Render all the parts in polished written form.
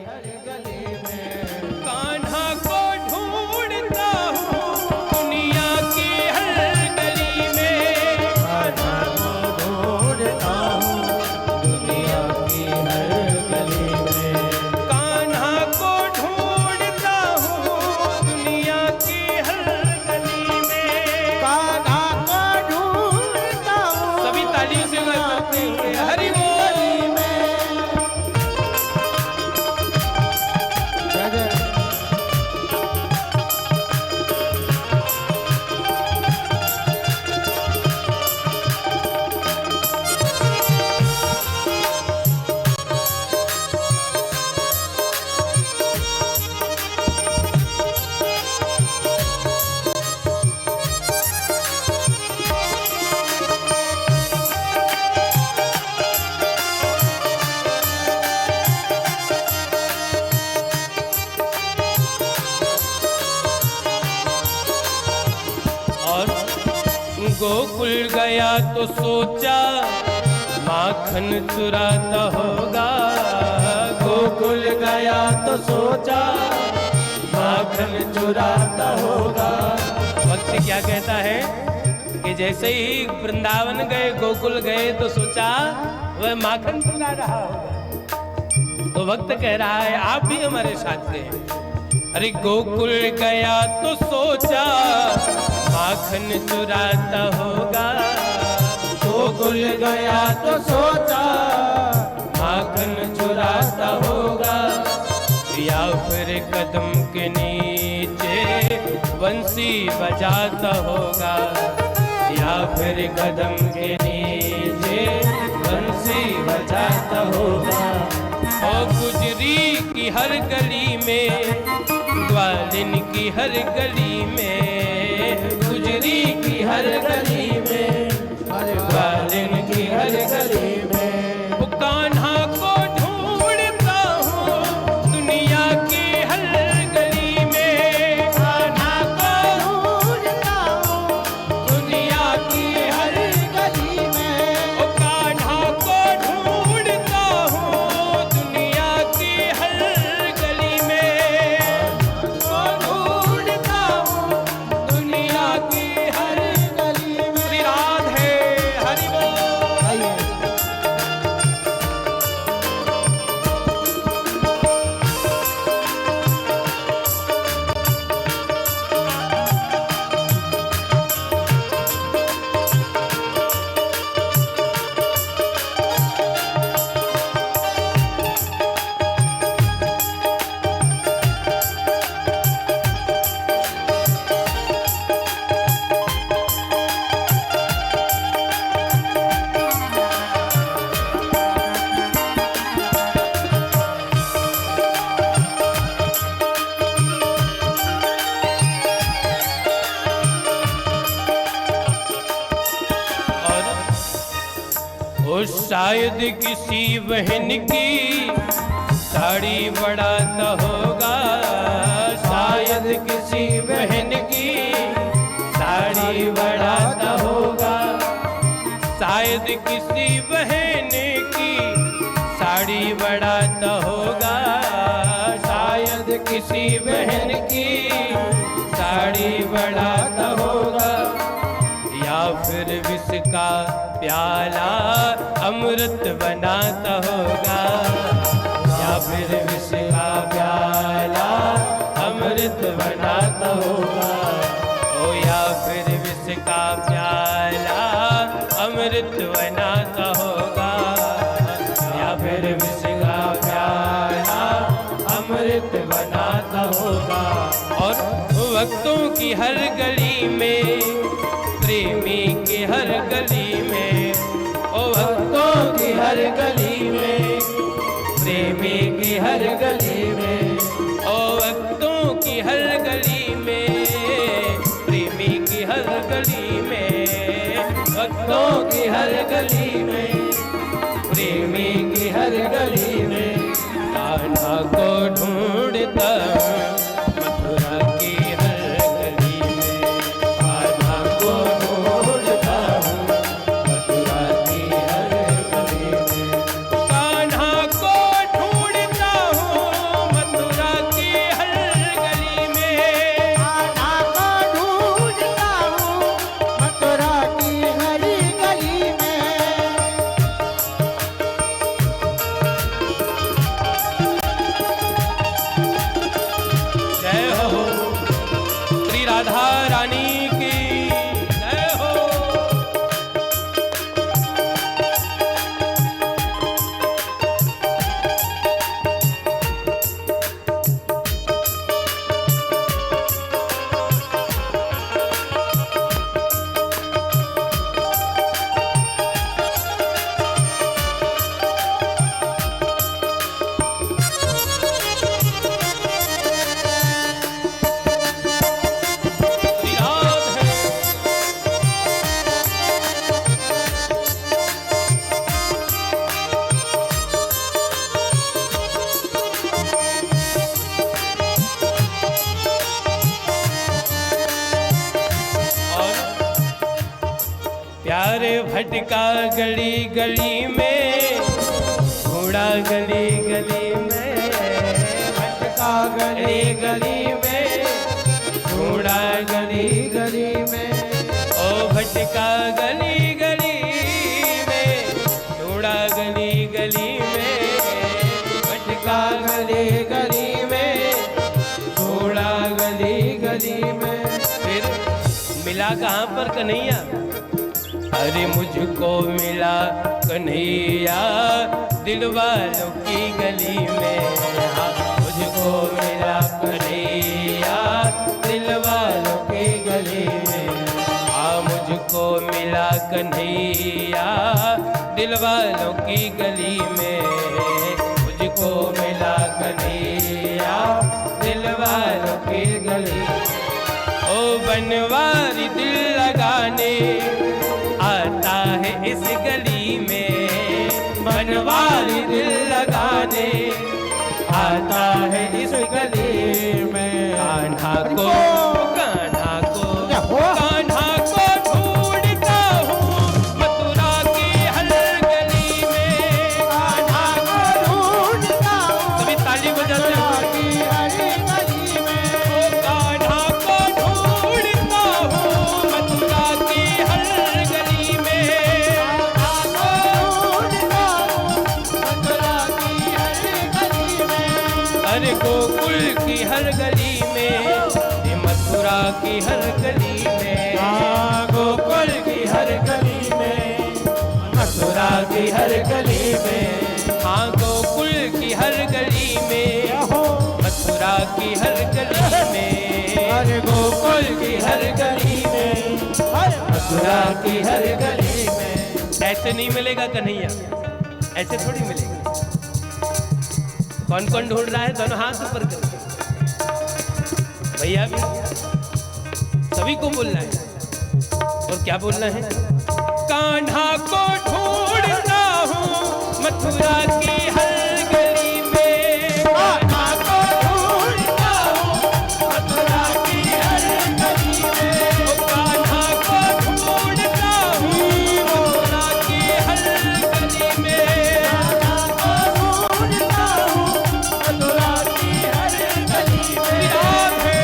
हर गली में। कान्हा को ढूंढता हूँ दुनिया की हर गली में। कान्हा को ढूंढता हूँ दुनिया की हर गली में। कान्हा को ढूंढता हूँ दुनिया की हर गली में। कान्हा को ढूंढता हूँ सभी तालियों से करते हुए हरि बोल। गोकुल गया तो सोचा माखन चुराता होगा। गोकुल गया तो सोचा माखन चुराता होगा। भक्त क्या कहता है कि जैसे ही वृंदावन गए गोकुल गए तो सोचा वह माखन चुरा रहा होगा। तो भक्त कह रहा है आप भी हमारे साथ गए। अरे गोकुल गया तो सोचा माखन चुराता होगा। गोकुल गया तो सोचा माखन चुराता होगा। या फिर कदम के नीचे बंसी बजाता होगा। या फिर कदम के नीचे बंसी बजाता होगा। और गुजरी की हर गली में ग्वालिन की हर गली में। गुजरी की हर गली में ग्वालिन की हर गली में। वो कान्हा को ढूंढता हूँ दुनिया की हर गली में। कान्हा को ढूंढता हूँ दुनिया की हर गली में। वो कान्हा को ढूंढता हूँ दुनिया की हर गली में। ढूंढता हूँ दुनिया की हर गली में। श्री राधे हरि बोल। आइए और शायद किसी बहन की साड़ी बढ़ाता होगा। शायद किसी बहन की साड़ी बढ़ाता होगा। शायद किसी बहन की साड़ी बढ़ाता होगा। शायद किसी बहन की साड़ी बढ़ाता होगा। या फिर विष का प्याला अमृत बनाता होगा। या फिर विष का प्याला अमृत बनाता होगा। ओ या फिर विष का प्याला अमृत बनाता होगा। या फिर विष का प्याला अमृत बनाता होगा। और भक्तों की हर गली में प्रेमी की हर गली में। ओ भक्तों की हर गली में प्रेमी की हर गली में। ओ भक्तों की हर गली में प्रेमी की हर गली में। भक्तों की हर गली में प्रेमी की हर गली में। कान्हा को ढूंढता मथुरा की हर गली में। कान्हा को ढूंढता हूँ मथुरा की हर गली में। कान्हा को ढूंढता हूँ भटका गली गली में, घोड़ा गली गली में, भटका गली गली में, घोड़ा गली गली में, ओ भटका गली गली में, घोड़ा गली गली में, भटका गली गली में, घोड़ा गली गली में। फिर मिला कहाँ पर कन्हैया? अरे मुझको मिला कन्हैया दिल वालों की गली में, हाँ मुझको मिला कन्हैया दिल वालों की गली में, हाँ मुझको मिला कन्हैया दिल वालों की गली में, मुझको मिला कन्हैया दिल वालों की गली। ओ बनवारी दिल लगाने आता है इस गली में, बनवारी दिल लगाने आता है इस गली में। कान्हा को कान्हा को कान्हा को ढूंढता हूँ मथुरा की हर गली में, कान्हा को ढूंढता हूँ सभी ताली बजाते हैं। की हर गली में, ओ कान्हा को ढूंढता हूँ मथुरा की हर गली में, कान्हा को ढूंढता हूँ मथुरा की हर गली में। अरे गोकुल की हर गली में, ये मथुरा की हर गली में, हाँ, गोकुल की हर गली में, मथुरा की हर गली में, हाँ गोकुल की हर गली में, हो मथुरा की हर गली में, अरे गोकुल की हर गली में, मथुरा की हर गली में। ऐसे नहीं मिलेगा कन्हैया, ऐसे थोड़ी मिलेगा। कौन कौन ढूंढ रहा है? दोनों हाथ ऊपर करके, भैया भी, सभी को बोलना है। और क्या बोलना है? कान्हा को ढूंढता हूँ मथुरा की हर गली में, कान्हा को ढूंढता हूँ मथुरा की हर गली में, ओ कान्हा को ढूंढता हूँ मथुरा की हर गली में। कान्हा को ढूंढता हूँ मथुरा की हर गली में। राधे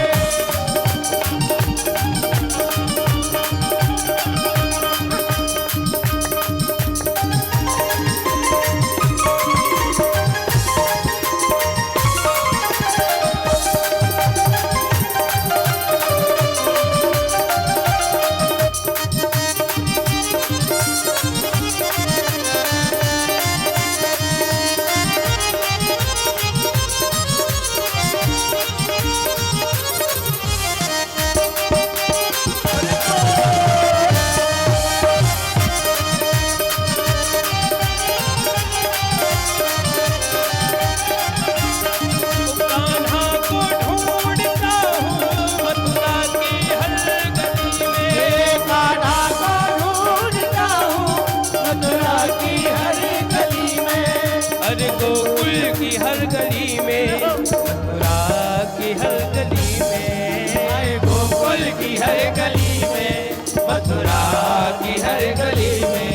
कान्हा को ढूंढता हूँ मथुरा की हर गली में, कान्हा को ढूंढता हूँ मथुरा की हर गली में, अरे गोकुल की हर गली में, मथुरा की हर गली में, आए गोकुल की हर गली में, मथुरा की हर गली में,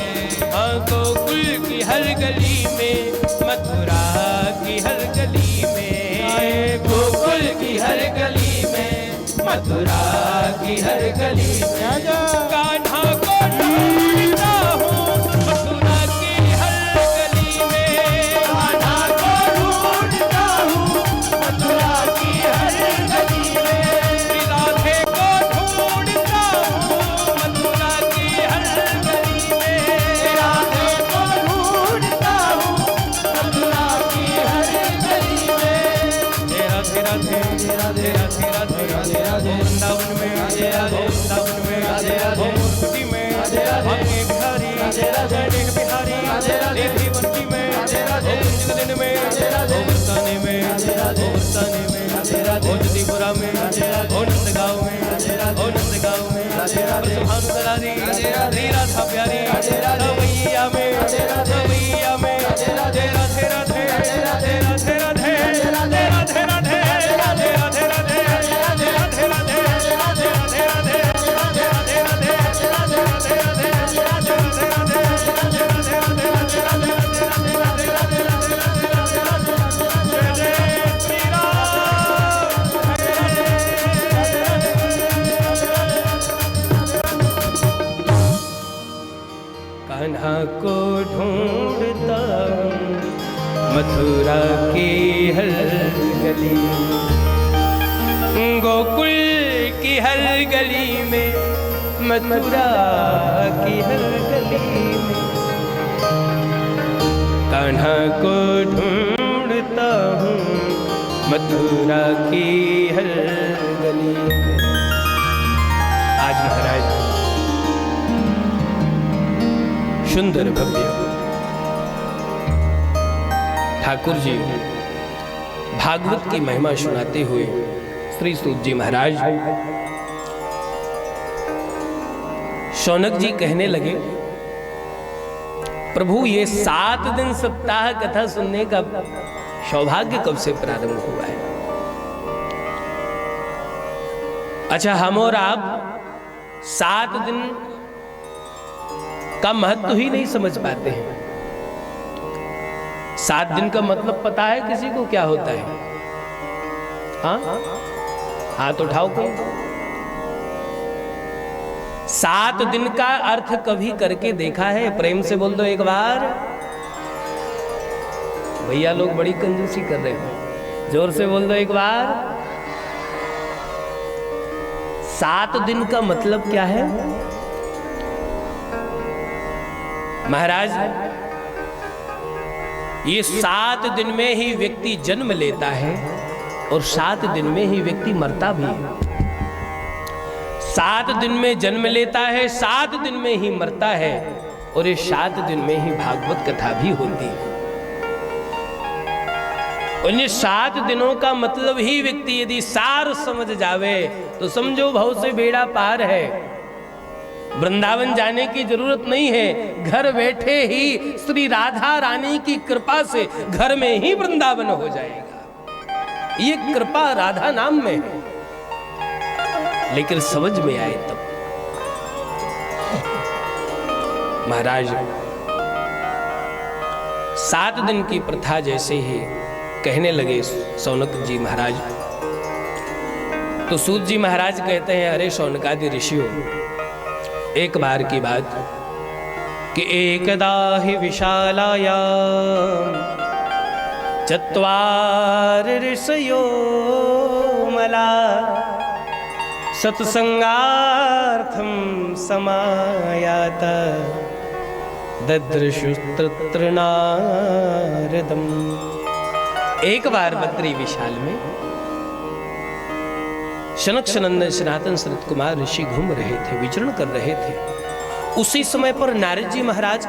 हाँ गोकुल की हर गली में, मथुरा की हर गली में, आए गोकुल की हर गली में, मथुरा की हर गली में। कान्हा को ढूंढता हूँ मथुरा की हर गली में, कान्हा को ढूंढता हूँ मथुरा की हर गली में, राधे को ढूंढता हूँ मथुरा की हर गली में, राधे को ढूंढता हूँ मथुरा की हर गली में। राधे राधे राधे राधे राधे राधे वृंदावन में, वृंदावन में, मूर्ति में, भाग्य बिहारी, जय बिहारी, देवी बंटी में, जगन में, बरसाने में, बरसाने में, त्रिपुरा में, नंदगांव में, नंदगांव में, भानुकरारी, राधा प्यारी, रवैया में, रवैया में, जय राधे राधे, राधे राधे राधे, राधे राधे राधे, राधे राधे राधे, राधे राधे राधे, राधे राधे राधे, राधे राधे राधे, राधे राधे राधे, राधे राधे राधे, राधे राधे राधे, मथुरा की हर गली, गोकुल की हर गली में, मथुरा की हर गली में, कान्हा को ढूंढता हूँ मथुरा की हर गली में। आज महाराज सुंदर भव्य ठाकुर जी भागवत की महिमा सुनाते हुए श्री सूत जी महाराज शौनक जी कहने लगे, प्रभु ये 7 दिन सप्ताह कथा सुनने का सौभाग्य कब से प्रारंभ हुआ है? अच्छा, हम और आप 7 दिन का महत्व ही नहीं समझ पाते हैं। 7 दिन का मतलब पता है किसी को क्या होता है? हाँ, हाथ उठाओ कोई। 7 दिन का अर्थ कभी करके देखा है? प्रेम से बोल दो एक बार। भैया लोग बड़ी कंजूसी कर रहे हैं, जोर से बोल दो एक बार। 7 दिन का मतलब क्या है महाराज? ये 7 दिन में ही व्यक्ति जन्म लेता है और 7 दिन में ही व्यक्ति मरता भी है। 7 दिन में जन्म लेता है, 7 दिन में ही मरता है, और ये 7 दिन में ही भागवत कथा भी होती है। और ये 7 दिनों का मतलब ही व्यक्ति यदि सार समझ जावे तो समझो भव से बेड़ा पार है। वृंदावन जाने की जरूरत नहीं है, घर बैठे ही श्री राधा रानी की कृपा से घर में ही वृंदावन हो जाएगा। ये कृपा राधा नाम में है, लेकिन समझ में आए तब। महाराज 7 दिन की प्रथा जैसे ही कहने लगे शौनक जी महाराज, तो सूत जी महाराज कहते हैं, अरे शौनकादि ऋषियों, एक बार की बात कि एकदा हि विशालायां चत्वार ऋषयो मला सत्संगार्थं समायाता ददृशुस्तत्र नारदम्। एक बार बद्री विशाल में शनक सनंदन सनातन सनत कुमार ऋषि घूम रहे थे, विचरण कर रहे थे। उसी समय पर नारद जी महाराज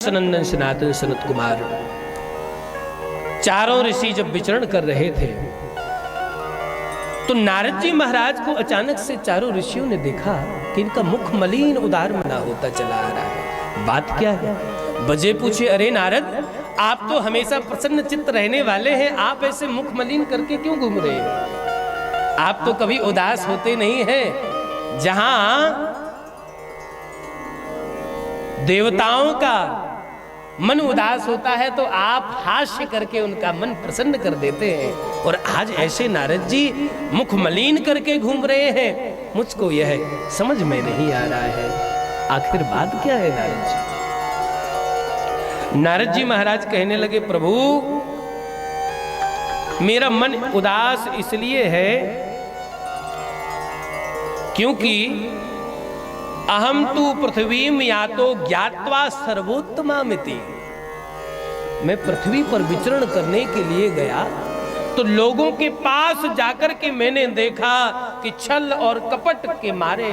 सनंदन सनातन सनत कुमार चारों ऋषि जब विचरण कर रहे थे तो नारद जी महाराज को अचानक से चारों ऋषियों ने देखा कि इनका मुख मलिन उदार मना होता चला आ रहा है। बात क्या है? बजे पूछे, अरे नारद, आप तो हमेशा प्रसन्न चित्त रहने वाले हैं, आप ऐसे मुख मलिन करके क्यों घूम रहे हैं? आप तो कभी उदास होते नहीं हैं। जहां देवताओं का मन उदास होता है तो आप हास्य करके उनका मन प्रसन्न कर देते हैं, और आज ऐसे नारद जी मुख मलिन करके घूम रहे हैं। मुझको यह समझ में नहीं आ रहा है, आखिर बात क्या है नारद जी? नारद जी महाराज कहने लगे, प्रभु मेरा मन उदास इसलिए है क्योंकि अहम तु पृथ्वीम यातो ज्ञात्वा सर्वोत्तमामिति। मैं पृथ्वी पर विचरण करने के लिए गया तो लोगों के पास जाकर के मैंने देखा कि छल और कपट के मारे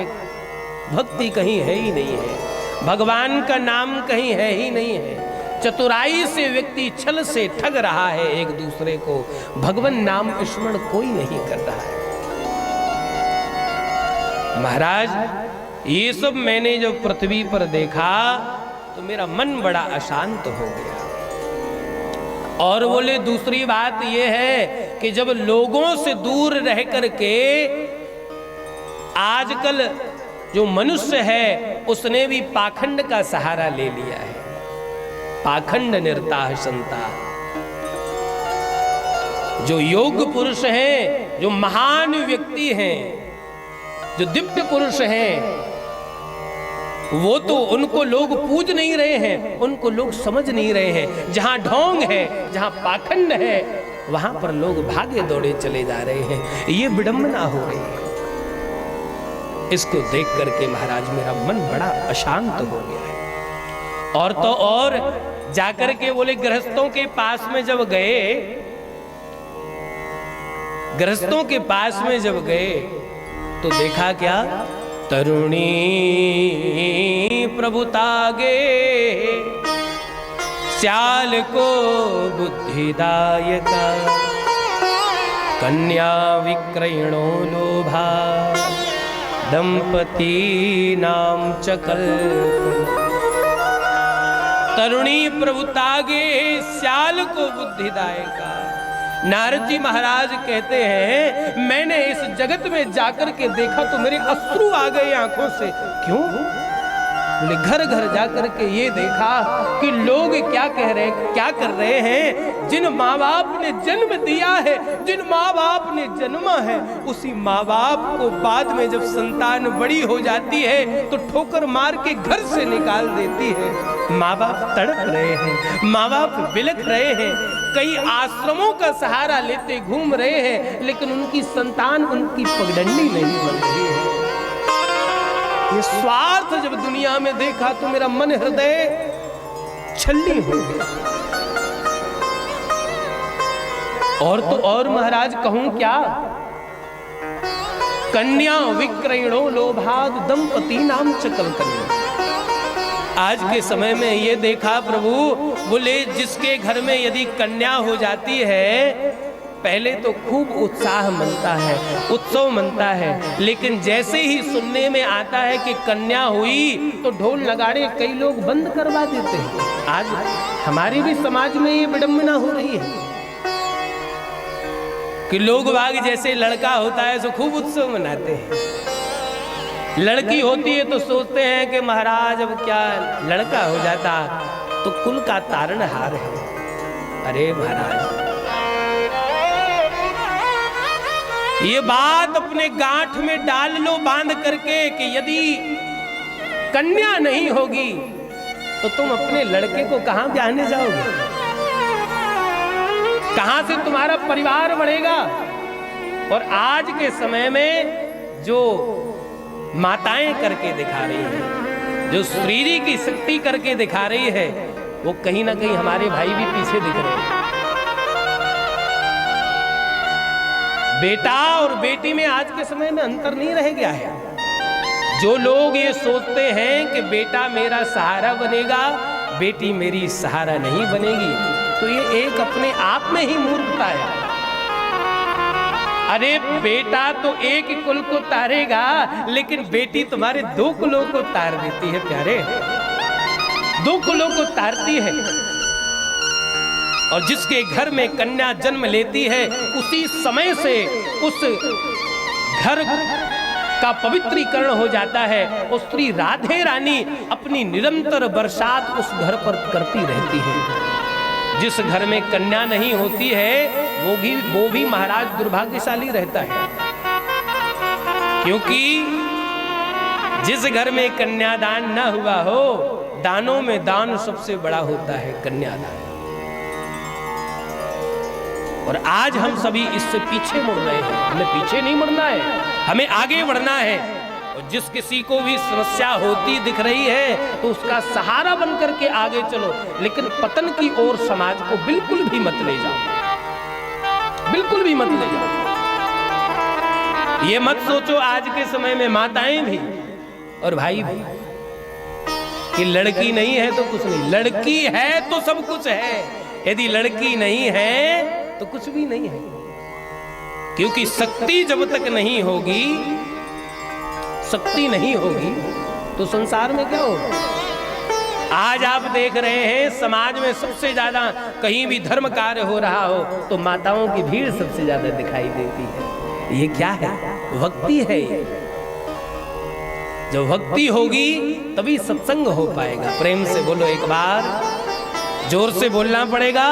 भक्ति कहीं है ही नहीं है, भगवान का नाम कहीं है ही नहीं है। चतुराई से व्यक्ति छल से ठग रहा है एक दूसरे को, भगवान नाम स्मरण कोई नहीं कर रहा है। महाराज ये सब मैंने जब पृथ्वी पर देखा तो मेरा मन बड़ा अशांत हो गया। और बोले दूसरी बात यह है कि जब लोगों से दूर रह करके आजकल जो मनुष्य है उसने भी पाखंड का सहारा ले लिया है। पाखंड निर्ताह संता, जो योग पुरुष हैं, जो महान व्यक्ति हैं, जो दिव्य पुरुष हैं, वो तो उनको लोग पूज नहीं रहे हैं, उनको लोग समझ नहीं रहे हैं। जहां ढोंग है, जहां पाखंड है, वहां पर लोग भागे दौड़े चले जा रहे हैं। ये विडंबना हो रही है। इसको देख करके महाराज मेरा मन बड़ा अशांत हो गया है। और तो और जाकर के बोले गृहस्थों के पास में जब गए, गृहस्थों के पास में जब गए तो देखा क्या, तरुणी प्रभुतागे श्याल को बुद्धिदायका, कन्या विक्रयणो लोभा दंपति नाम चकल। तरुणी प्रभुतागे श्याल को बुद्धिदायका। नारद जी महाराज कहते हैं मैंने इस जगत में जाकर के देखा तो मेरे अश्रु आ गए आंखों से। क्यों? बोले घर घर जाकर के ये देखा कि लोग क्या कह रहे हैं, क्या कर रहे हैं। जिन माँ बाप ने जन्म दिया है, जिन माँ बाप ने जन्मा है, उसी माँ बाप को बाद में जब संतान बड़ी हो जाती है तो ठोकर मार के घर से निकाल देती है। माँ बाप तड़प रहे हैं, माँ बाप बिलख रहे हैं, कई आश्रमों का सहारा लेते घूम रहे हैं, लेकिन उनकी संतान उनकी पगडंडी नहीं बन रही है। ये स्वार्थ जब दुनिया में देखा तो मेरा मन हृदय छल्ली हो गया। और तो और महाराज कहूं क्या, कन्या विक्रयणो लोभाद दंपति नाम चकल कन्या। आज के समय में ये देखा प्रभु, बोले जिसके घर में यदि कन्या हो जाती है पहले तो खूब उत्साह मनता है, उत्सव मनता है, लेकिन जैसे ही सुनने में आता है कि कन्या हुई तो ढोल नगाड़े कई लोग बंद करवा देते हैं। आज हमारे भी समाज में ये विडंबना हो रही है कि लोग बाग जैसे लड़का होता है तो खूब उत्सव मनाते हैं, लड़की होती है तो सोचते हैं कि महाराज अब क्या लड़का हो जाता तो कुल का तारणहार है। अरे महाराज ये बात अपने गांठ में डाल लो बांध करके कि यदि कन्या नहीं होगी तो तुम अपने लड़के को कहां ब्याहने जाओगे, कहां से तुम्हारा परिवार बढ़ेगा। और आज के समय में जो माताएं करके दिखा रही है, जो स्त्री की शक्ति करके दिखा रही है, वो कहीं ना कहीं हमारे भाई भी पीछे दिख रहे हैं। बेटा और बेटी में आज के समय में अंतर नहीं रह गया है। जो लोग ये सोचते हैं कि बेटा मेरा सहारा बनेगा, बेटी मेरी सहारा नहीं बनेगी, तो ये एक अपने आप में ही मूर्खता है। अरे बेटा तो एक कुल को तारेगा, लेकिन बेटी तुम्हारे 2 कुलों को तार देती है प्यारे, 2 कुलों को तारती है। और जिसके घर में कन्या जन्म लेती है उसी समय से उस घर का पवित्रीकरण हो जाता है। और स्त्री राधे रानी अपनी निरंतर बरसात उस घर पर करती रहती है। जिस घर में कन्या नहीं होती है वो भी महाराज दुर्भाग्यशाली रहता है, क्योंकि जिस घर में कन्यादान न हुआ हो, दानों में दान सबसे बड़ा होता है कन्यादान। और आज हम सभी इससे पीछे मुड़ रहे हैं। हमें पीछे नहीं मुड़ना है, हमें आगे बढ़ना है। और जिस किसी को भी समस्या होती दिख रही है तो उसका सहारा बन करके आगे चलो, लेकिन पतन की ओर समाज को बिल्कुल भी मत ले जाओ, बिल्कुल भी मत ले जाओ। ये मत सोचो आज के समय में माताएं भी और भाई भी कि लड़की नहीं है तो कुछ नहीं, लड़की है तो सब कुछ है, यदि लड़की नहीं है तो कुछ भी नहीं है। क्योंकि शक्ति जब तक नहीं होगी, शक्ति नहीं होगी तो संसार में क्या होगा। आज आप देख रहे हैं समाज में सबसे ज्यादा कहीं भी धर्म कार्य हो रहा हो तो माताओं की भीड़ सबसे ज्यादा दिखाई देती है। ये क्या है? भक्ति है। ये जब भक्ति होगी तभी सत्संग हो पाएगा। प्रेम से बोलो एक बार, जोर से बोलना पड़ेगा।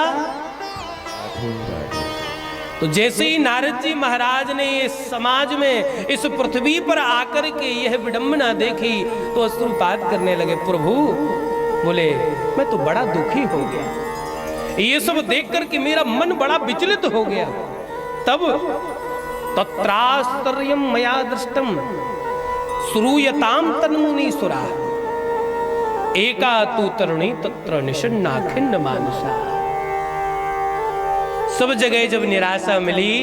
तो जैसे ही नारद जी महाराज ने इस समाज में, इस पृथ्वी पर आकर के यह विडंबना देखी तो अश्रुपात करने लगे। प्रभु बोले मैं तो बड़ा दुखी हो गया, ये सब देख करके मेरा मन बड़ा विचलित हो गया। तब तत्राश्चर्यं मया दृष्टम श्रूयताम तन्मुनीसुरा एका तु तरुणी तत्र निषण्णा खिन्न मानसा। सब जगह जब निराशा मिली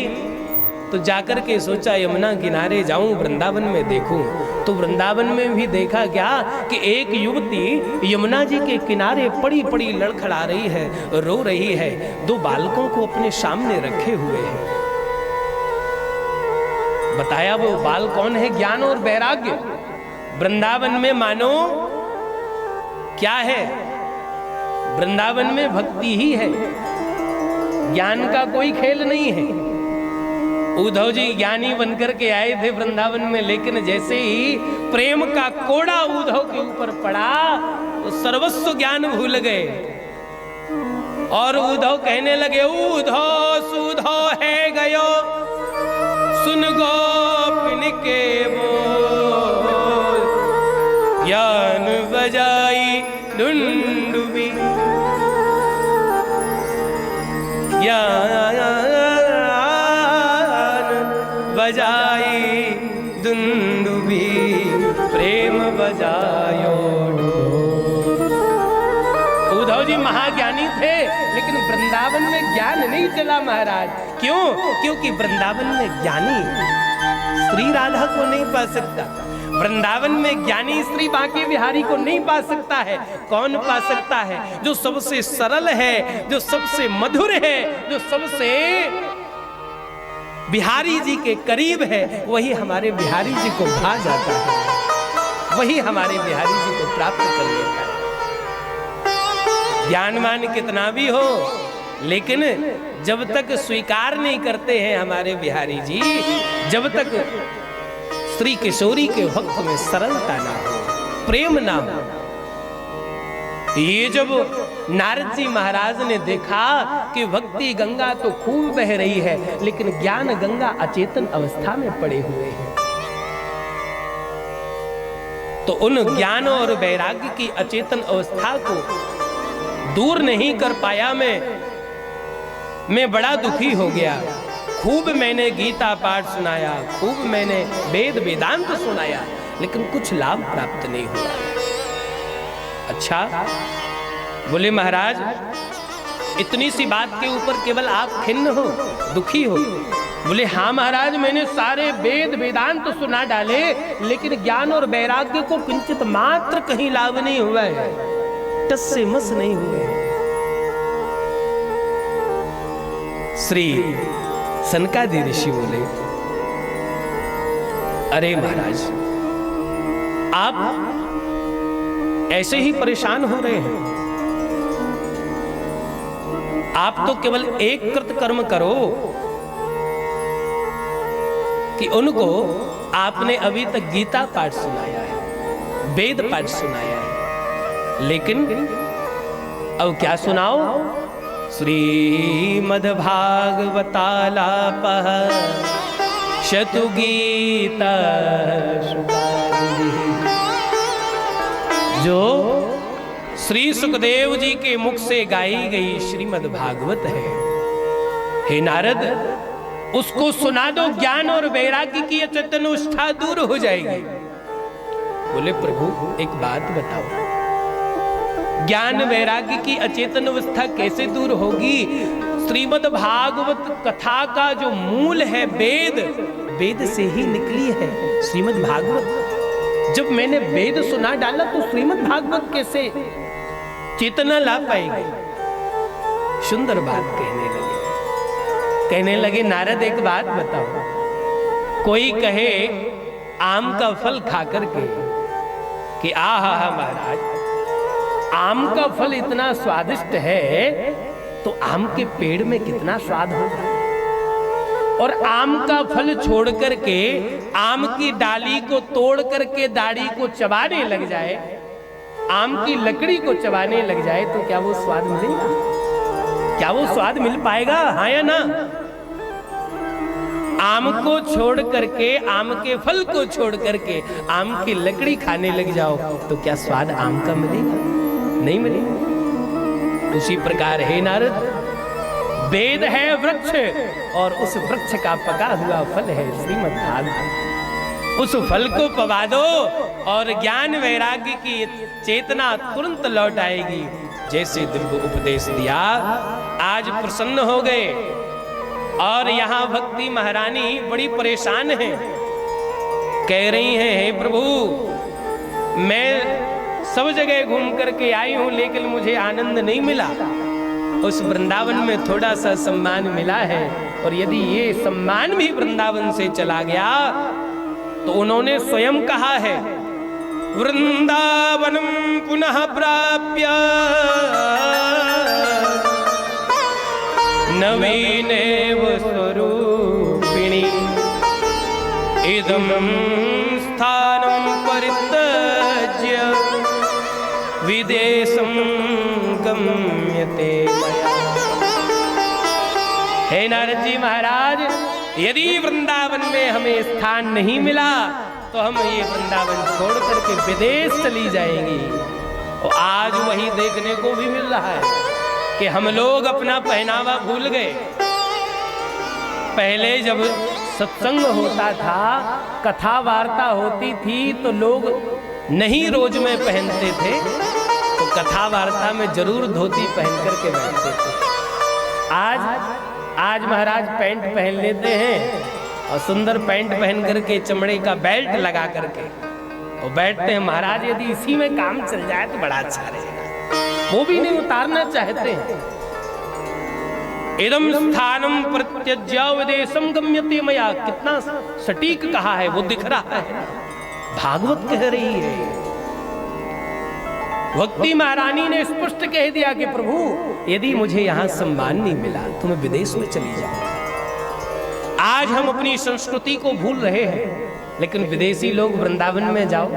तो जाकर के सोचा यमुना किनारे जाऊं, वृंदावन में देखूं। तो वृंदावन में भी देखा क्या कि एक युवती यमुना जी के किनारे पड़ी पड़ी लड़खड़ा रही है, रो रही है, दो बालकों को अपने सामने रखे हुए है। बताया वो बाल कौन है? ज्ञान और वैराग्य। वृंदावन में मानो क्या है? वृंदावन में भक्ति ही है, ज्ञान का कोई खेल नहीं है। उद्धव जी ज्ञानी बनकर के आए थे वृंदावन में, लेकिन जैसे ही प्रेम का कोड़ा उद्धव के ऊपर पड़ा तो सर्वस्व ज्ञान भूल गए और उद्धव कहने लगे उद्धव सुधव है गयो सुन गोपिन के बोल, ज्ञान बजाई डुंडुबी, बजाई दुंदुबी, प्रेम बजायो। उद्धव जी महाज्ञानी थे लेकिन वृंदावन में ज्ञान नहीं चला महाराज। क्यों? क्योंकि वृंदावन में ज्ञानी श्री राधा को नहीं पा सकता। वृंदावन में ज्ञानी श्री बांके बिहारी को नहीं पा सकता है। कौन पा सकता है? जो सबसे सरल है, जो सबसे मधुर है, जो सबसे बिहारी जी के करीब है, वही हमारे बिहारी जी को भा जाता है, वही हमारे बिहारी जी को प्राप्त कर लेता है। ज्ञानमान कितना भी हो, लेकिन जब तक स्वीकार नहीं करते हैं हमारे बिहारी जी, जब तक श्री किशोरी के भक्त में सरलता ना हो, प्रेम ना हो। ये जब नारद जी महाराज ने देखा कि भक्ति गंगा तो खूब बह रही है लेकिन ज्ञान गंगा अचेतन अवस्था में पड़े हुए हैं, तो उन ज्ञान और वैराग्य की अचेतन अवस्था को दूर नहीं कर पाया। मैं बड़ा दुखी हो गया। खूब मैंने गीता पाठ सुनाया, खूब मैंने वेद वेदांत सुनाया, लेकिन कुछ लाभ प्राप्त नहीं हुआ। अच्छा, बोले महाराज इतनी सी बात के ऊपर केवल आप खिन्न हो, दुखी हो? बोले हाँ महाराज, मैंने सारे वेद वेदांत सुना डाले लेकिन ज्ञान और वैराग्य को किंचित मात्र कहीं लाभ नहीं हुआ है, टस से मस नहीं हुए। श्री सनकादि ऋषि बोले अरे महाराज आप ऐसे ही परेशान हो रहे हैं, आप तो केवल एक कृत कर्म करो कि उनको आपने अभी तक गीता पाठ सुनाया है, वेद पाठ सुनाया है, लेकिन अब क्या सुनाओ? श्रीमद् भागवतालापः शतु गीता, जो श्री सुखदेव जी के मुख से गाई गई श्रीमद् भागवत है। हे नारद, उसको सुना दो, ज्ञान और वैराग्य की अचेतन अवस्था दूर हो जाएगी। बोले प्रभु एक बात बताओ, ज्ञान वैराग्य की अचेतन अवस्था कैसे दूर होगी? श्रीमद् भागवत कथा का जो मूल है वेद, वेद से ही निकली है श्रीमद् भागवत। जब मैंने वेद सुना डाला तो श्रीमद् भागवत कैसे चेतना ला पाएगी? सुंदर बात कहने लगे नारद एक बात बताओ, कोई कहे आम का फल खा करके कि आहा महाराज आम का फल इतना स्वादिष्ट है तो आम के पेड़ में कितना स्वाद होगा, और आम का फल छोड़ करके आम की डाली को तोड़ करके दाढ़ी को चबाने लग जाए, आम की लकड़ी को चबाने लग जाए तो क्या वो स्वाद मिलेगा? क्या वो स्वाद मिल पाएगा? हाँ या ना? आम को छोड़ करके, आम के फल को छोड़ करके आम की लकड़ी खाने लग जाओ तो क्या स्वाद आम का मिलेगा? नहीं मिलेगा। उसी प्रकार है नारद, वेद है वृक्ष और उस वृक्ष का पका हुआ फल है श्रीमद् भागवत। उस फल को पवा दो और ज्ञान वैराग्य की चेतना तुरंत लौट आएगी। जैसे दिव्य उपदेश दिया, आज प्रसन्न हो गए। और यहाँ भक्ति महारानी बड़ी परेशान है, कह रही हैं हे प्रभु मैं सब जगह घूम करके आई हूं लेकिन मुझे आनंद नहीं मिला। उस वृंदावन में थोड़ा सा सम्मान मिला है, और यदि ये सम्मान भी वृंदावन से चला गया तो उन्होंने स्वयं कहा है वृंदावनम पुनः प्राप्य नवीनेव स्वरूपिणी इदं स्थानं परित्यज्य विदेशं गम्यते। हे नारद जी महाराज, यदि वृंदावन में हमें स्थान नहीं मिला तो हम ये वृंदावन छोड़ करके विदेश चली जाएंगी। और आज वही देखने को भी मिल रहा है कि हम लोग अपना पहनावा भूल गए। पहले जब सत्संग होता था, कथा वार्ता होती थी तो लोग नहीं रोज में पहनते थे, तो कथा वार्ता में जरूर धोती पहन करके बैठते थे। आज महाराज पैंट पहन लेते हैं और सुंदर पैंट पहन करके चमड़े का बेल्ट लगा करके और बैठते हैं। महाराज यदि इसी में काम चल जाए तो बड़ा अच्छा रहेगा, वो भी नहीं उतारना चाहते हैं। इदं स्थानं प्रत्यज्य विदेशं गम्यते मया, कितना सटीक कहा है, वो दिख रहा है, भागवत कह रही है। भक्ति महारानी ने स्पष्ट कह दिया कि प्रभु यदि मुझे यहाँ सम्मान नहीं मिला तो मैं विदेश में चली जाऊंगा। आज हम अपनी संस्कृति को भूल रहे हैं, लेकिन विदेशी लोग वृंदावन में जाओ,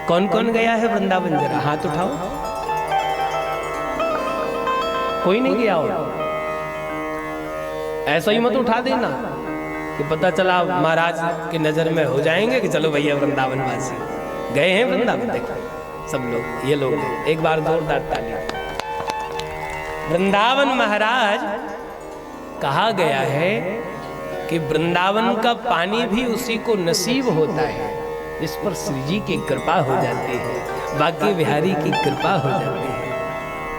कौन कौन गया है वृंदावन? जरा हाथ उठाओ। कोई नहीं गया हो? ऐसा ही मत उठा देना कि पता चला महाराज की नजर में हो जाएंगे कि चलो भैया वृंदावन वासी गए हैं वृंदावन। देखो सब लोग, ये लोग एक बार जोरदार ताली। वृंदावन महाराज कहा गया है कि वृंदावन का पानी भी उसी को नसीब होता है जिस पर श्री जी की कृपा हो जाती है, बाकी बिहारी की कृपा हो जाती है।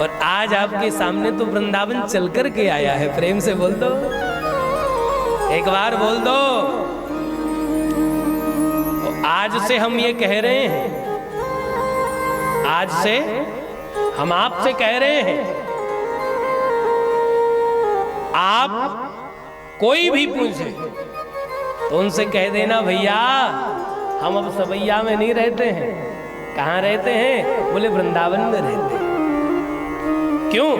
और आज आपके सामने तो वृंदावन चल कर के आया है। प्रेम से बोल दो, एक बार बोल दो। आज से हम ये कह रहे हैं, आज से हम आपसे कह रहे हैं, आप कोई भी पूछे तो उनसे कह देना भैया हम अब सबैया में नहीं रहते हैं। कहाँ रहते हैं? बोले वृंदावन में रहते हैं। क्यों?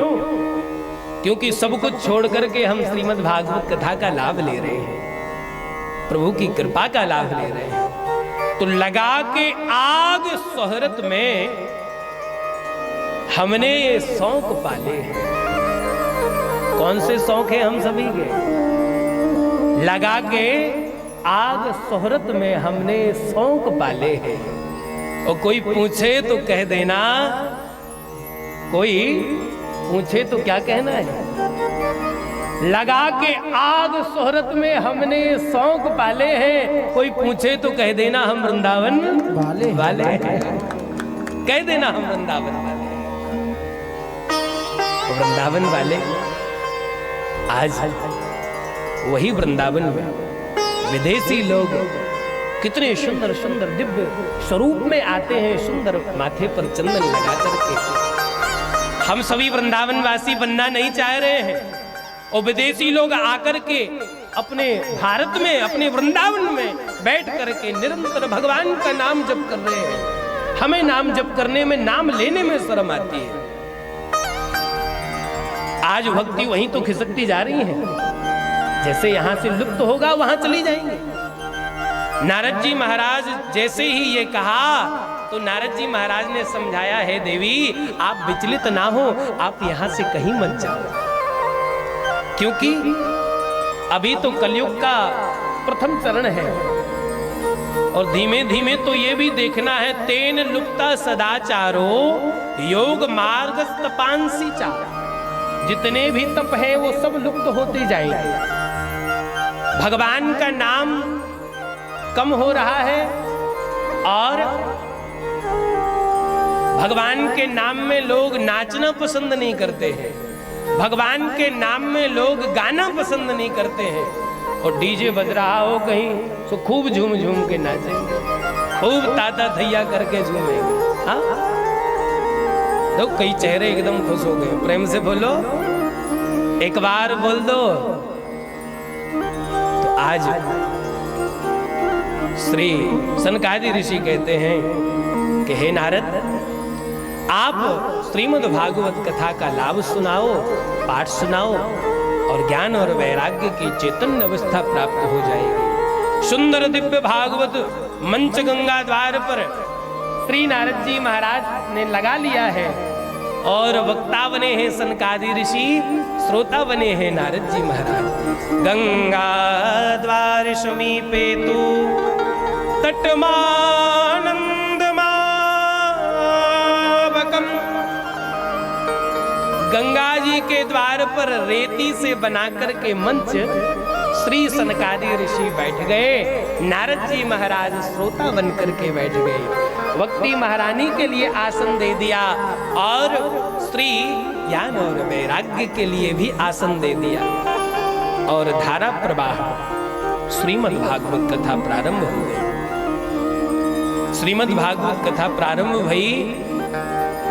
क्योंकि सब कुछ छोड़ करके हम श्रीमद् भागवत कथा का लाभ ले रहे हैं, प्रभु की कृपा का लाभ ले रहे हैं। तो लगा के आग सोहरत में हमने ये शौक पाले हैं। कौन से शौक है हम सभी के? लगा के आग सोहरत में हमने शौक पाले हैं। और कोई पूछे तो कह देना, कोई पूछे तो क्या कहना है? लगा के आग सोहरत में हमने शौक पाले हैं। कोई पूछे तो कह देना हम वृंदावन वाले हैं। कह देना हम वृंदावन वाले हैं। वृंदावन वाले आज वही वृंदावन में विदेशी लोग कितने सुंदर सुंदर दिव्य स्वरूप में आते हैं, सुंदर माथे पर चंदन लगा करके। हम सभी वृंदावन वासी बनना नहीं चाह रहे हैं, और विदेशी लोग आकर के अपने भारत में, अपने वृंदावन में बैठ करके निरंतर भगवान का नाम जप कर रहे हैं। हमें नाम जप करने में, नाम लेने में शर्म आती है। आज भक्ति वहीं तो खिसकती जा रही है, जैसे यहां से लुप्त होगा वहां चली जाएंगे। नारद जी महाराज जैसे ही ये कहा तो नारद जी महाराज ने समझाया, है देवी आप विचलित ना हो, आप यहां से कहीं मत जाओ, क्योंकि अभी तो कलयुग का प्रथम चरण है, और धीमे धीमे तो ये भी देखना है, तेन लुप्ता सदाचारो योग मार्ग तपांसी चार। जितने भी तप है वो सब लुप्त होते जाएंगे। भगवान का नाम कम हो रहा है, और भगवान के नाम में लोग नाचना पसंद नहीं करते हैं, भगवान के नाम में लोग गाना पसंद नहीं करते हैं। और डीजे बज रहा हो कहीं तो खूब झूम झूम के नाचेंगे, खूब ताता थैया करके झूमेंगे। हाँ, तो कई चेहरे एकदम खुश हो गए। प्रेम से बोलो, एक बार बोल दो। तो आज श्री सनकादि ऋषि कहते हैं कि हे नारद, आप श्रीमद् भागवत कथा का लाभ सुनाओ, पाठ सुनाओ, और ज्ञान और वैराग्य की चैतन्य अवस्था प्राप्त हो जाएगी। सुंदर दिव्य भागवत मंच गंगा द्वार पर श्री नारद जी महाराज ने लगा लिया है, और वक्ता बने हैं सनकादि ऋषि, श्रोता बने हैं नारद जी महाराज। गंगा द्वार समीपे तु तटमानंद मावकम। गंगा जी के द्वार पर रेती से बनाकर के मंच श्री सनकादि ऋषि बैठ गए, नारद जी महाराज श्रोता बनकर के बैठ गए। वक्ती महारानी के लिए आसन दे दिया, और श्री ज्ञान और वैराग्य के लिए भी आसन दे दिया, और धारा प्रवाह श्रीमद् भागवत कथा प्रारंभ हो गई। श्रीमद् भागवत कथा प्रारंभ भई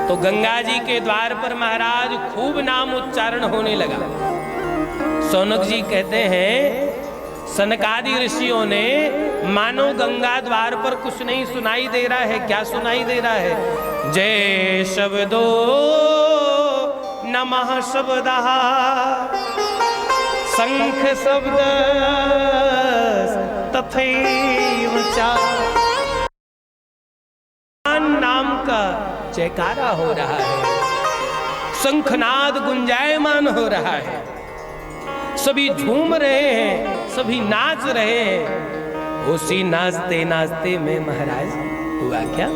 तो गंगा जी के द्वार पर महाराज खूब नाम उच्चारण होने लगा। सौनक जी कहते हैं, सनकादि ऋषियों ने मानो गंगा द्वार पर कुछ नहीं सुनाई दे रहा है। क्या सुनाई दे रहा है? जय शब्दो नमः शब्दः, शंख शब्द तथैव च। नाम का जयकारा हो रहा है, शंखनाद गुंजायमान हो रहा है, सभी झूम रहे हैं, सभी नाच रहे हैं। उसी नाचते नाचते में महाराज हुआ क्या,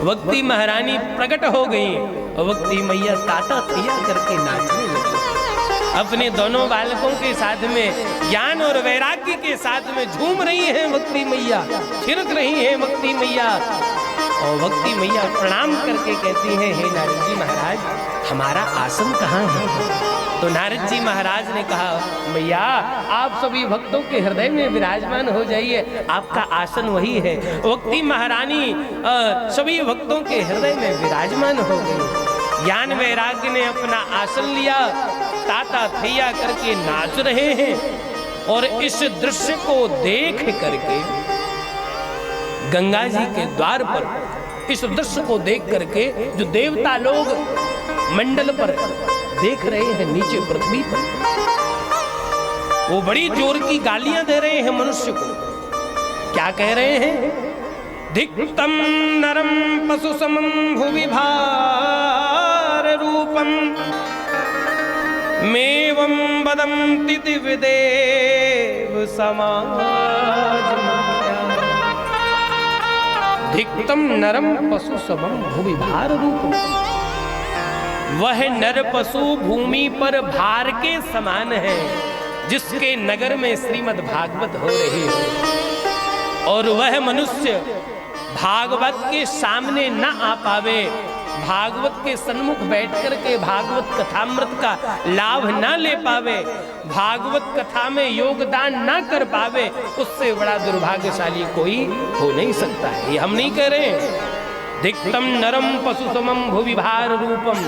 वक्ती महारानी प्रकट हो गई, और वक्ती मैया ताता थिया करके नाचने लगी। अपने दोनों बालकों के साथ में ज्ञान और वैराग्य के साथ में झूम रही हैं वक्ती मैया, थिरक रही हैं वक्ती मैया। और वक्ती मैया प्रणाम करके कहती हैं, हे नारद जी महाराज, हमारा आसन कहाँ है? तो नारद जी महाराज ने कहा, मैया आप सभी भक्तों के हृदय में विराजमान हो जाइए, आपका आसन वही है। वक्ती महारानी सभी भक्तों के हृदय में विराजमान हो गई। ज्ञान वैराग्य ने अपना आसन लिया, ताता थैया करके नाच रहे हैं। और इस दृश्य को देख करके गंगा जी के द्वार पर, इस दृश्य को देख करके जो देवता लोग मंडल पर देख रहे हैं, नीचे पृथ्वी पर, वो बड़ी जोर की गालियां दे रहे हैं मनुष्य को। क्या कह रहे हैं? धिक्तम नरम पशु समम भुवि भार रूपम मेवं वदन्ति दिव्यदेव समाज। धिक्तम नरम पशु समम भूमि भार रूप। वह नर पशु भूमि पर भार के समान है, जिसके नगर में श्रीमद् भागवत हो रही है, और वह मनुष्य भागवत के सामने न आ पावे, भागवत के सन्मुख बैठ कर के भागवत कथामृत का लाभ ना ले पावे, भागवत कथा में योगदान ना कर पावे, उससे बड़ा दुर्भाग्यशाली कोई हो नहीं सकता है। ये हम नहीं कह रहे हैं। दिक्तम नरम पशु समम भुवि भार रूपम,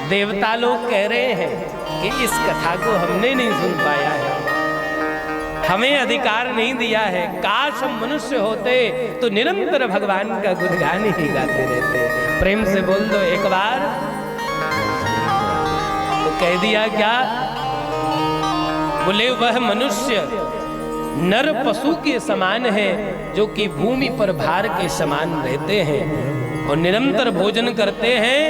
देवता लोग कह रहे हैं कि इस कथा को हमने नहीं सुन पाया है, हमें अधिकार नहीं दिया है। काश हम मनुष्य होते तो निरंतर भगवान का गुणगान ही गाते रहते। प्रेम से बोल दो एक बार। तो कह दिया क्या? बोले वह मनुष्य नर पशु के समान है जो कि भूमि पर भार के समान रहते हैं और निरंतर भोजन करते हैं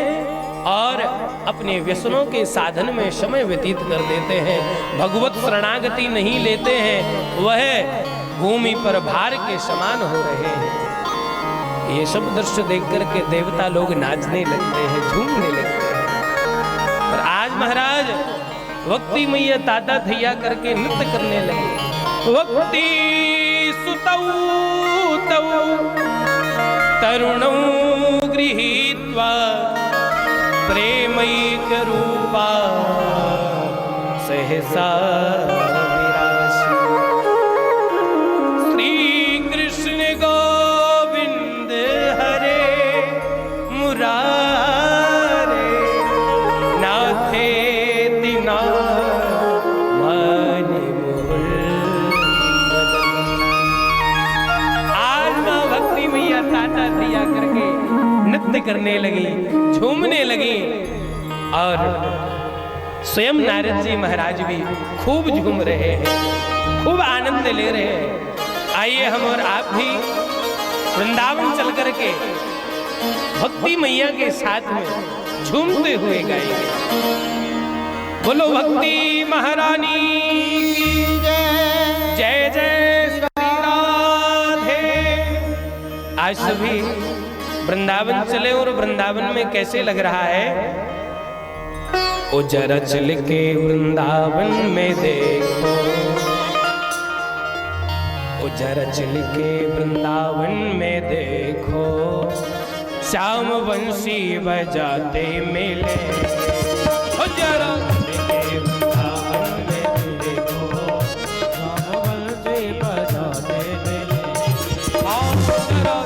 और अपने व्यसनों के साधन में समय व्यतीत कर देते हैं, भगवत शरणागति नहीं लेते हैं, वह भूमि पर भार के समान हो रहे हैं। ये सब दृश्य देख करके देवता लोग नाचने लगते हैं, झूमने लगते हैं। और आज महाराज भक्ति मैया ताता थैया करके नृत्य करने लगे। भक्ति सुतौ तौ तरुणौ गृहीत्वा प्रेमैक रूपा सहसा विरासी। श्री कृष्ण गोविंद हरे मुरारे नाथे दिना मणि मूल। आज मां भक्ति मैया ताता दिया करके नृत्य करने लगी, झूमने लगी और स्वयं नारद जी महाराज भी खूब झूम रहे हैं, खूब आनंद ले रहे हैं। आइए हम और आप भी वृंदावन चल करके भक्ति मैया के साथ में झूमते हुए गाएंगे। बोलो भक्ति महारानी की जय, जय श्री राधे। आज सभी वृंदावन चले और वृंदावन में कैसे लग रहा है? ओ जरा चल के वृंदावन में देखो, ओ जरा चल के वृंदावन में देखो, श्याम वंशी बजाते मिले। ओ जरा चल के वृंदावन में देखो, श्याम वंशी बजाते मिले। आओ जरा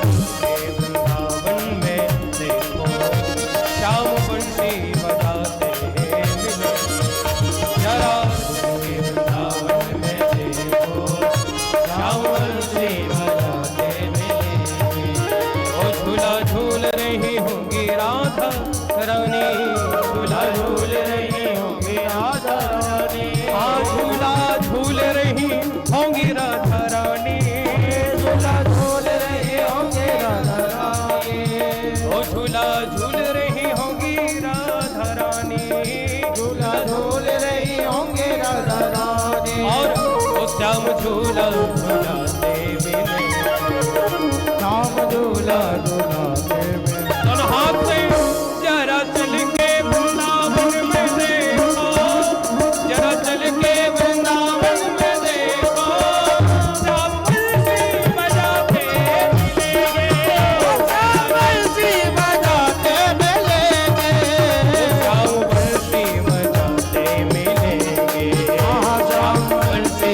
श्याम झूला झूलाते मिले, श्याम झूला झूलाते मिले। दोनों हाथ से जरा चल के वृंदावन में देखो, जरा चल के वृंदावन में देखो, श्याम बंसी बजाते मिलेंगे, श्याम बंसी बजाते मिलेंगे, श्याम बंसी बजाते मिलेंगे, श्याम बंसी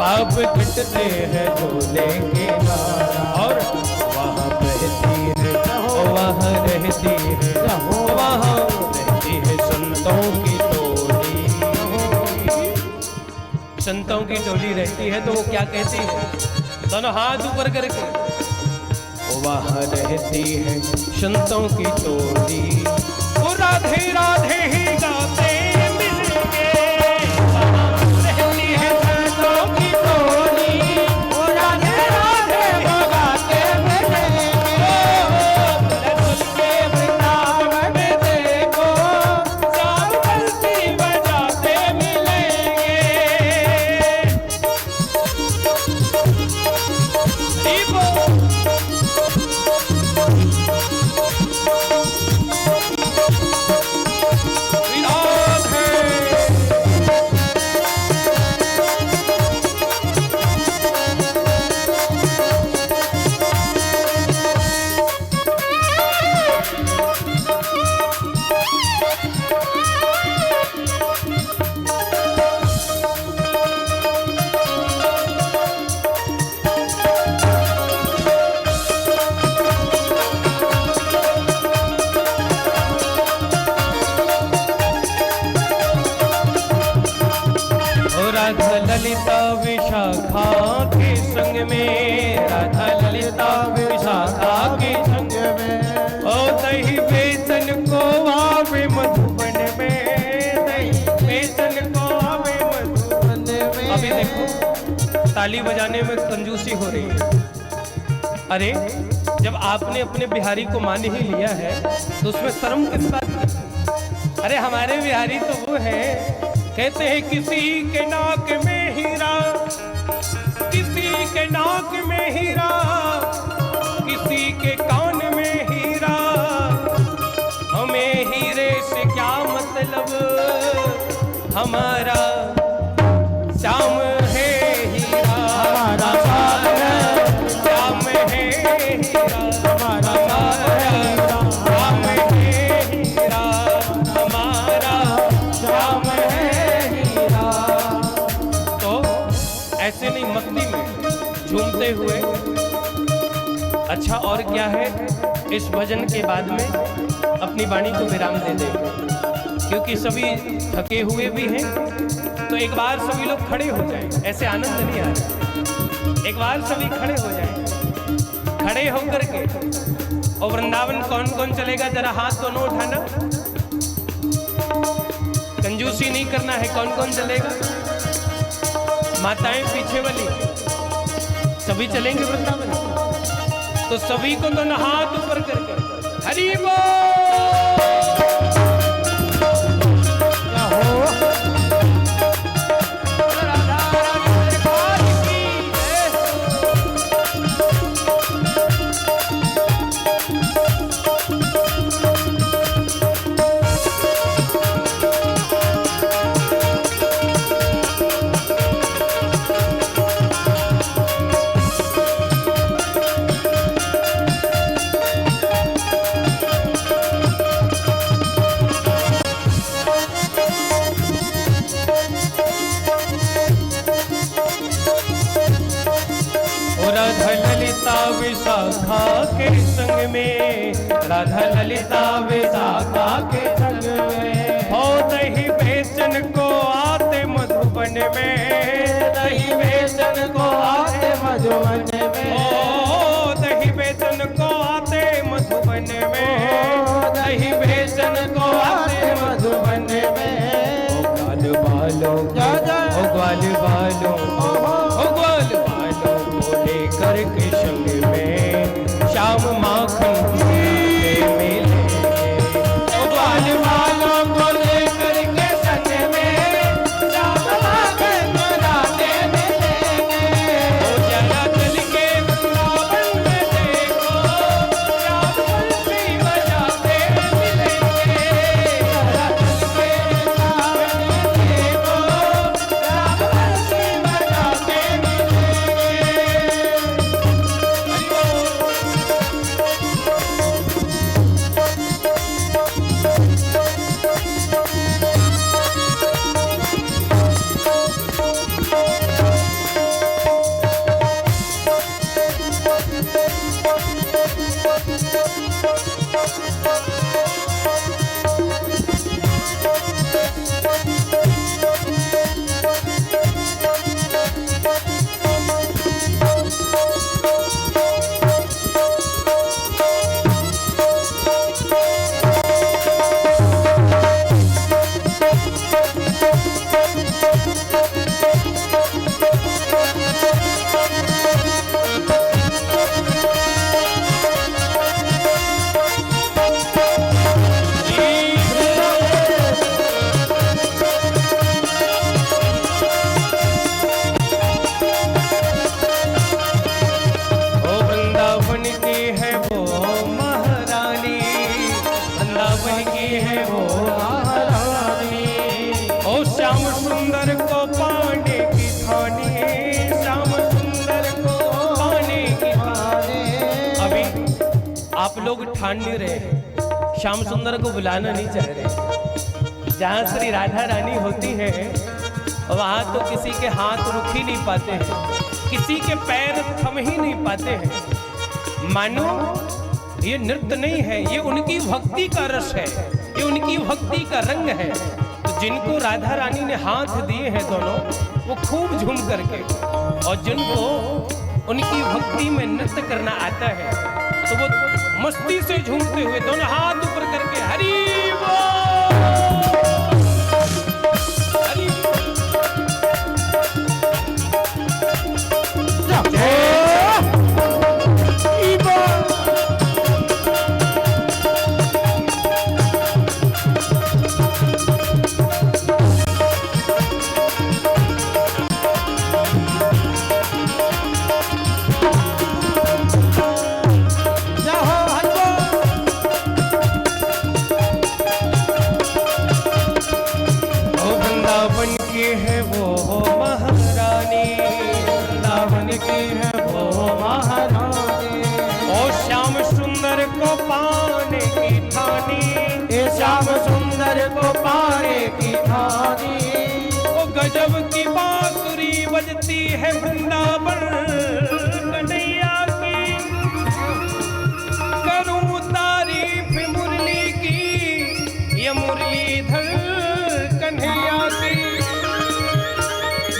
आप कटते हैं झूले के नारा, और वहाँ बहती है, वहाँ रहती है, वहाँ रहती है संतों की टोली। संतों की टोली रहती है तो वो क्या कहती है, दोनों हाथ ऊपर करके, वहाँ रहती है संतों की टोली। वो राधे राधे ही गाते मिलके, वहाँ रहती है संतों की टोली। वो राधे राधे वो गाते मिलेंगे, रसूल के वृंदावन में देखो, सब बंसी बजाते मिलेंगे। दीपो राधा ललिता विशाखा के संग में, राधा ललिता विशाखा के संग में, ओ दही बेसन को आवे मधुबन में, दही बेसन को आवे मधुबन में। अभी देखो ताली बजाने में कंजूसी हो रही है। अरे जब आपने अपने बिहारी को मान ही लिया है तो उसमें शर्म किस बात की? अरे हमारे बिहारी तो वो है, कहते हैं किसी के नाक में हीरा, किसी के नाक में हीरा, किसी के कान में हीरा, हमें हीरे से क्या मतलब, हमारा श्याम है हीरा, हमारा श्याम है हीरा, हमारा श्याम है हीरा, हमारा श्याम है। ऐसे नहीं, मस्ती में झूमते हुए। अच्छा और क्या है, इस भजन के बाद में अपनी वाणी को विराम दे देंगे, क्योंकि सभी थके हुए भी हैं। तो एक बार सभी लोग खड़े हो जाएं, ऐसे आनंद नहीं आ रहा। एक बार सभी खड़े हो जाएं, खड़े होकर के। और वृंदावन कौन कौन चलेगा, जरा हाथ दोनों उठाना, कंजूसी नहीं करना है। कौन कौन चलेगा? माताएं पीछे वाली सभी चलेंगे वृंदावन। तो सभी को दोनों हाथ ऊपर करके हरि राधा ललिता विशाखा के संग में, राधा ललिता विशाखा के संग में, हो दही बेचन को आते मधुबन में, दही बेचन को आते मधुबन में, ओ दही बेचन को आते मधुबन में, दही बेचन को आते मधुबन में। ओ ग्वाल बालो, ओ ग्वाल बालो, ओ ग्वाल बालो लेकर के संग में, श्याम माखन के मिलेंगे। ओ ग्वाल ठान नहीं रहे, श्याम सुंदर को बुलाना नहीं चाह रहे। जहाँ श्री राधा रानी होती है वहाँ तो किसी के हाथ रुक ही नहीं पाते हैं, किसी के पैर थम ही नहीं पाते हैं। मानो ये नृत्य नहीं है, ये उनकी भक्ति का रस है, ये उनकी भक्ति का रंग है। तो जिनको राधा रानी ने हाथ दिए हैं दोनों, वो खूब झूम करके, और जिनको उनकी भक्ति में नृत्य करना आता है तो वो मस्ती से झूमते हुए दोनों हाथ ऊपर करके हरि बोल, हरि को पाने की ठानी। ओ गजब की बांसुरी बजती है वृंदावन कन्हैया की, करूं तारीफ मुरली की, ये मुरलीधर कन्हैया की।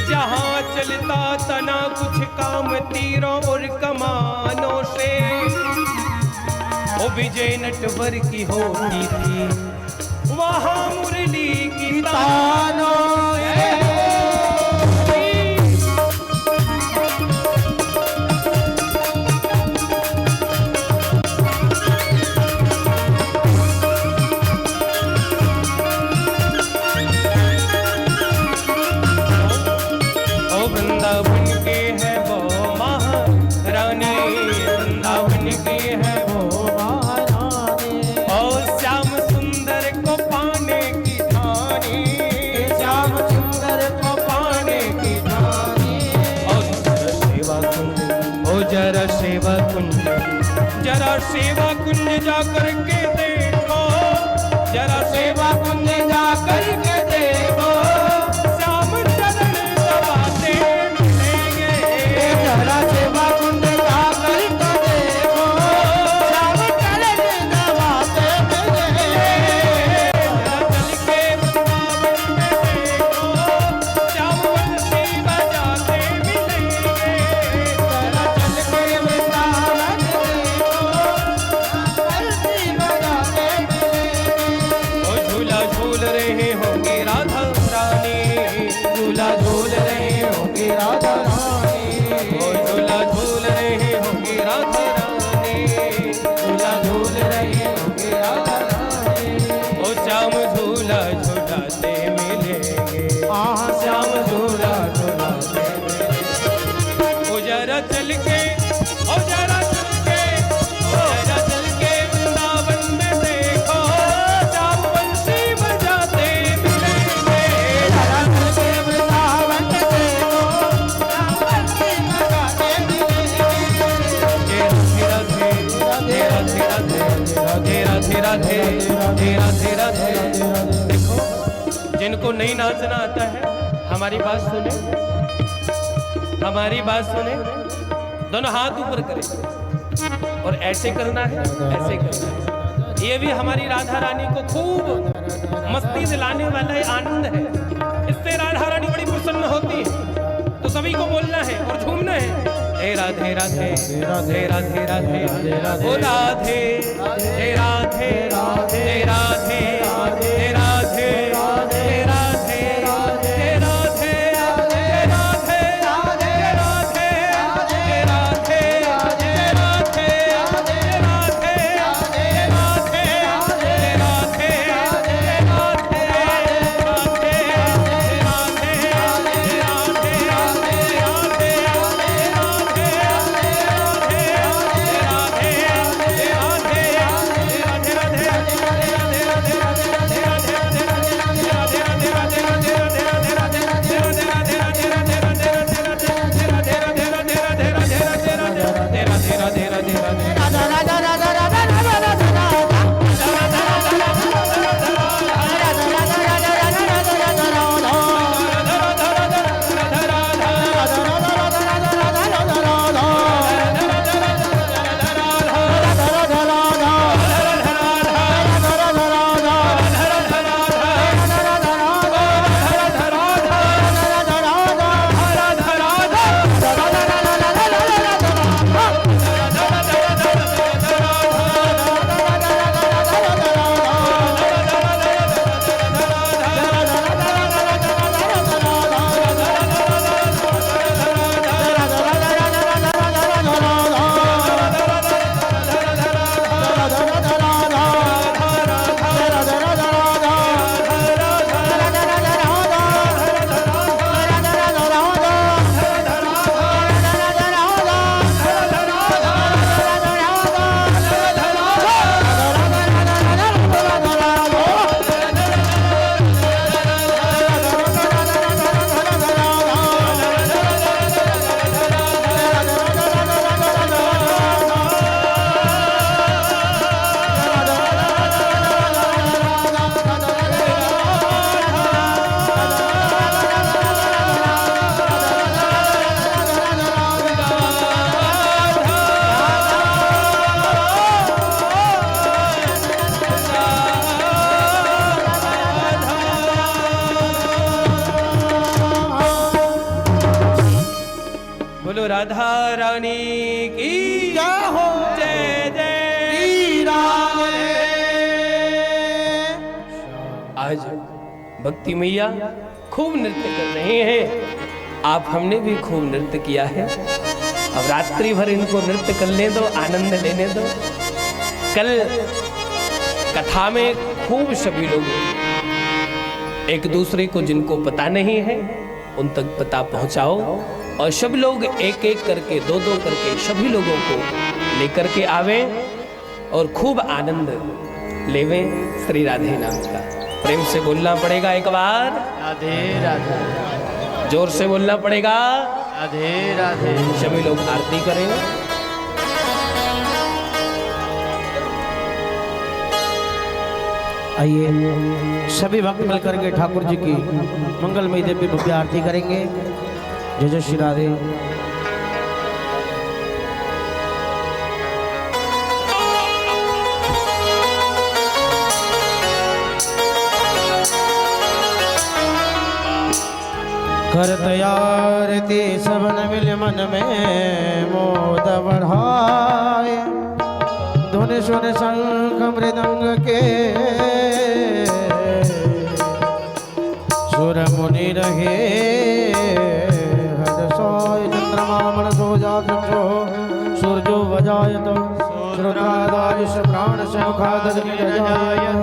जहां चलता तना कुछ काम तीरों और कमानों से, ओ विजय नटवर की होती थी वहाँ मुरली की तानों ओ वृंदावन के है वो महारानी, वृंदावन की है वो महारानी। और श्याम सुंदर को पाने की ठानी, श्याम सुंदर को पाने की ठानी। और सेवा कुंज, ओ जरा सेवा कुंज, जरा सेवा कुंज जा करके देखो, जरा सेवा कुंज जा करके देखो, श्याम चरण दबाते मिलेंगे। जरा सेवा कुंज जा करके देखो, श्याम चरण दबाते मिलेंगे। जरा चल के वृंदावन में देखो, श्याम बंसी बजाते मिलेंगे। जरा चल के वृंदावन देखो, बंसी बजाते मिलेंगे। ओ झूला झूल रहे होंगे राधा रानी, झूला झूल रहे होंगे राधा रानी। ओ झूला झूल रहे होंगे राधा रानी, झूला झूल रहे होंगे राधा रानी। ओ श्याम झूला झूलाते मिलेंगे। आह श्याम झूला झूलाते मिलेंगे। ओ जरा चल के, ओ जरा चल के, ओ जरा चल के वृंदावन में देखो, श्याम बंसी बजाते मिलेंगे। जरा चल के वृंदावन में देखो, श्याम बंसी बजाते मिलेंगे। राधे राधे राधे राधे राधे राधे राधे राधे। देखो जिनको नहीं नाचना आता है, हमारी बात सुने, हमारी बात सुने, दोनों हाथ ऊपर करें और ऐसे करना है, ऐसे करना है। ये भी हमारी राधा रानी को खूब मस्ती दिलाने वाला है, आनंद है। इससे राधा रानी बड़ी प्रसन्न होती है। तो सभी को बोलना है और झूमना है। हे राधे राधे राधे राधे राधे ओ राधे, हे राधे राधे राधे हे राधे राधे राधे हे राधे राधे राधे हे राधे हे राधे हे राधे हे राधे हे राधे हे राधे हे राधे राधे राधे राधे राधे राधा रानी की जय हो। जय जय श्री राधे। आज भक्ति मैया खूब नृत्य कर रहे हैं। आप हमने भी खूब नृत्य किया है। अब रात्रि भर इनको नृत्य करने दो, आनंद लेने दो। कल कथा में खूब सभी लोग एक दूसरे को जिनको पता नहीं है उन तक पता पहुंचाओ, और सब लोग एक एक करके, दो दो करके सभी लोगों को लेकर के आवे और खूब आनंद लेवें श्री राधे नाम का। प्रेम से बोलना पड़ेगा एक बार राधे राधे। जोर से बोलना पड़ेगा राधे राधे। सभी लोग आरती करें। आइए सभी भक्त मिलकर के ठाकुर जी की मंगलमय दिव्य भव्य आरती करेंगे। जय जय श्री राधे। करत आरती सबन मिल मन में मोद बढ़ाए, धुन सुन शंख मृदंग के सुर मुनि रहे हर सोय। चंद्रमा मन सो जात जो सूर्यो बजायत, श्रोत्रादायुष प्राण समुखादर जायत।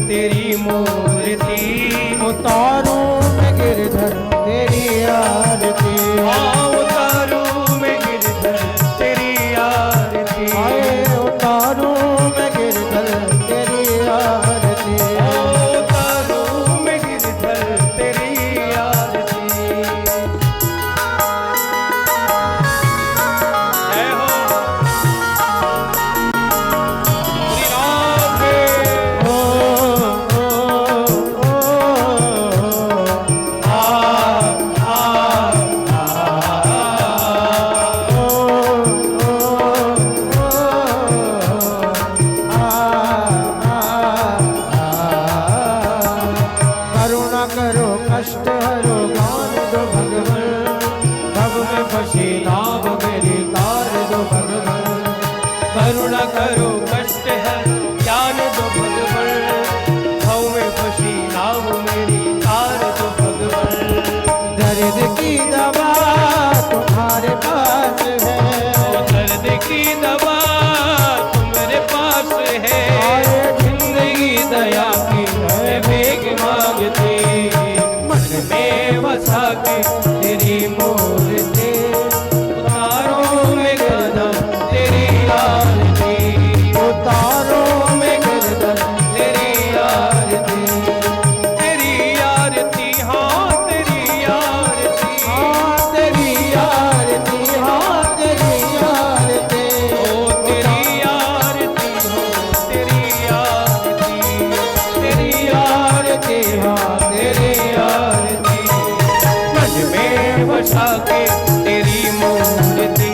तेरी मूर्ति उतारूं मैं गिरधर तेरी आरती। उतारूं मैं गिरधर तेरी आरती। उतारूं मैं गिरधर तेरी आरती। उतारूं मैं गिरधर तेरी आरती। जय हो श्री राधे। करुणा करो कष्ट है ज्ञान दो भगवन, भाव में फंसी नाव मेरी तार दो भगवन। दर्द की दवा तुम्हारे पास है, दर्द की दवा तुम्हारे पास है। जिंदगी दया की है बेग मांगती, मन में बसा के तेरी मूर्ति। उतारो में गर्दन तेरी आरती। उतारो में गिरधर तेरी आरती। तेरी आरती हाँ तेरी आरती। हाँ तेरी आरती। हाँ तेरी आरती। ओ तेरी आरती हो तेरी आरती। तेरी आरती हाँ तेरी आरती। मन में बसा के तेरी मूर्ति।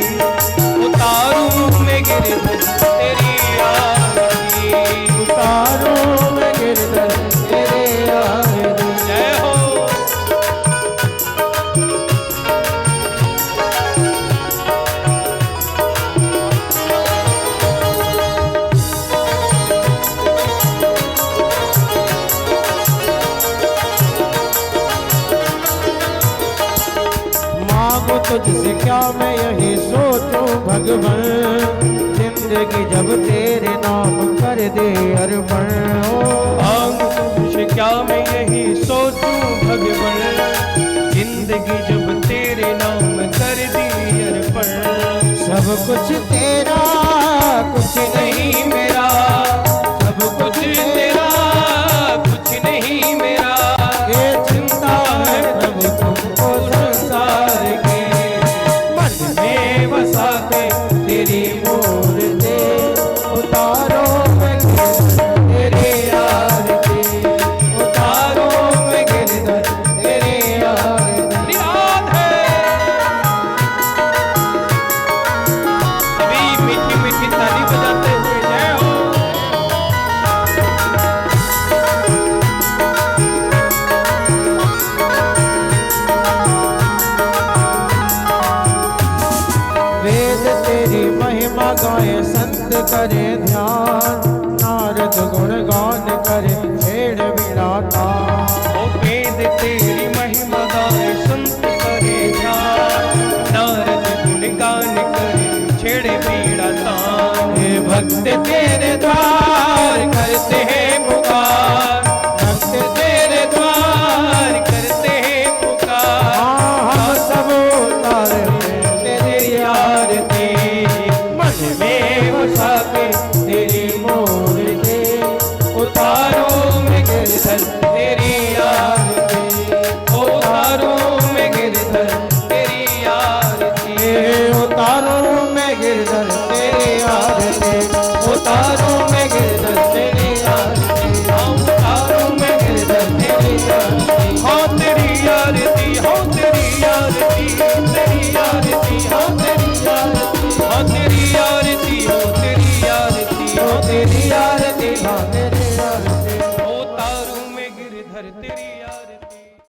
उतारूं मैं गिरधर तेरी आरती। उतारो में गिरधर तेरी आरती। जय हो मांगो तुझसे क्या मैं यही सोचूं भगवान, जिंदगी जब तेरे नाम कर दे अर्पण हो। मांग भाग्य बन जिंदगी जब तेरे नाम कर दी अर्पण सब कुछ तेरा कुछ नहीं मेरा सब कुछ तेरा कुछ नहीं मेरा ये चिंता है प्रभु तुमको संसार की मन में बसा के तेरी मूर्ति उतारो मैं तेरे आरती उतारो मैं गिरधर तेरे आरती याद है सभी मीठी मीठी ताली बजाते हुए जय हो वेद तेरी महिमा गाए संत करे ध्यान नारद गुण गान करे छेड़ विराता ओ वेद तेरी महिमा गाए संत करे ध्यान नारद गुण गान करे छेड़े बीड़ा तान हे भक्त तेरे द्वार